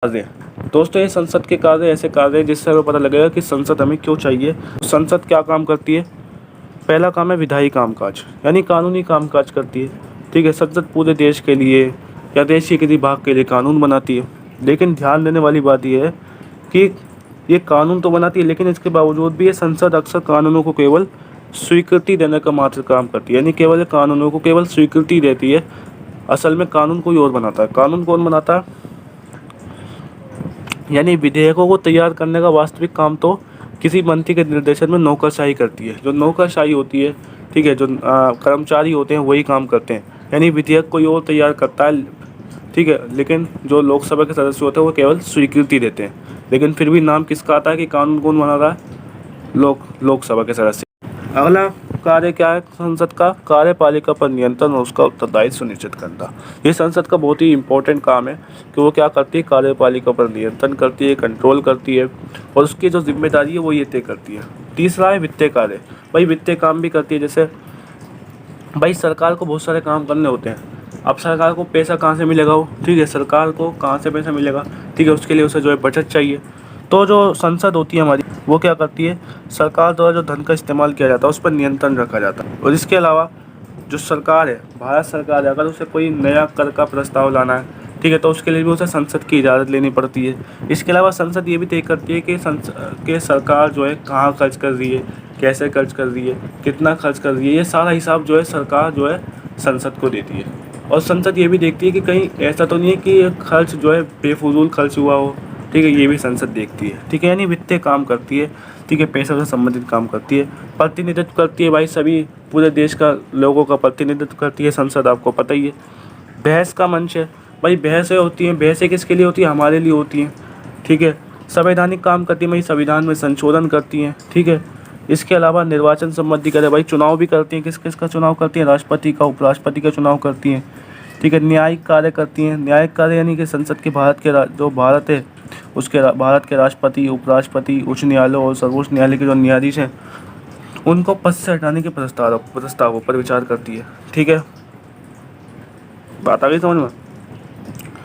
कार्य। दोस्तों, ये संसद के कार्य ऐसे कार्य हैं जिससे हमें पता लगेगा कि संसद हमें क्यों चाहिए। संसद क्या काम करती है? पहला काम है विधायी कामकाज, यानी कानूनी कामकाज करती है। ठीक है, संसद पूरे देश के लिए या देश के किसी भाग के लिए कानून बनाती है। लेकिन ध्यान देने वाली बात यह है कि ये कानून तो बनाती है, लेकिन इसके बावजूद भी ये संसद अक्सर कानूनों को केवल स्वीकृति देने का मात्र काम करती है, यानी केवल कानूनों को केवल स्वीकृति देती है। असल में कानून कोई और बनाता है। कानून कौन बनाता है? यानी विधेयकों को तैयार करने का वास्तविक काम तो किसी मंत्री के निर्देशन में नौकरशाही करती है। जो नौकरशाही होती है, ठीक है, जो कर्मचारी होते हैं वही काम करते हैं। यानी विधेयक कोई और तैयार करता है, ठीक है, लेकिन जो लोकसभा के सदस्य होते हैं वो केवल स्वीकृति देते हैं। लेकिन फिर भी नाम किसका आता है कि कानून कौन बना रहा है? लोकसभा के सदस्य। अगला कार्य क्या है संसद का? कार्यपालिका पर नियंत्रण और उसका उत्तरदायित्व सुनिश्चित करना। ये संसद का बहुत ही इम्पोर्टेंट काम है कि वो क्या करती है? कार्यपालिका पर नियंत्रण करती है, कंट्रोल करती है और उसकी जो जिम्मेदारी है वो ये तय करती है। तीसरा है वित्तीय कार्य। भाई वित्तीय काम भी करती है। जैसे भाई सरकार को बहुत सारे काम करने होते हैं। अब सरकार को पैसा कहाँ से मिलेगा? वो ठीक है, सरकार को कहाँ से पैसा मिलेगा? ठीक है, उसके लिए उसे जो है बचत चाहिए। तो जो संसद होती है हमारी, वो क्या करती है? सरकार द्वारा जो धन का इस्तेमाल किया जाता है उस पर नियंत्रण रखा जाता है। और इसके अलावा जो सरकार है, भारत सरकार है, अगर उसे कोई नया कर का प्रस्ताव लाना है, ठीक है, तो उसके लिए भी उसे संसद की इजाज़त लेनी पड़ती है। इसके अलावा संसद ये भी तय करती है कि सरकार जो है कहाँ खर्च कर रही है, कैसे खर्च कर रही है, कितना खर्च कर रही है। ये सारा हिसाब जो है सरकार जो है संसद को देती है। और संसद ये भी देखती है कि कहीं ऐसा तो नहीं है कि ये खर्च जो है बेफजूल खर्च हुआ हो। ठीक है, ये भी संसद देखती है। ठीक है, यानी वित्तीय काम करती है। ठीक है, पैसा से संबंधित काम करती है, प्रतिनिधित्व करती है। भाई सभी पूरे देश का लोगों का प्रतिनिधित्व करती है संसद, आपको पता ही है। बहस का मंच है। भाई बहसें होती हैं, बहसें किसके लिए होती है? हमारे लिए होती हैं। ठीक है, संवैधानिक काम करती है, भाई संविधान में संशोधन करती हैं। ठीक है, इसके अलावा निर्वाचन संबंधी करे, भाई चुनाव भी करती हैं। किस किस का चुनाव करती हैं? राष्ट्रपति का, उपराष्ट्रपति का चुनाव करती हैं। ठीक है, न्यायिक कार्य करती हैं। न्यायिक कार्य यानी कि संसद के जो भारत है उसके भारत के राष्ट्रपति, उपराष्ट्रपति, उच्च न्यायालय और सर्वोच्च न्यायालय के जो न्यायाधीश हैं उनको पद से हटाने के प्रस्तावों पर विचार करती है। ठीक है, बात आ गई समझ में?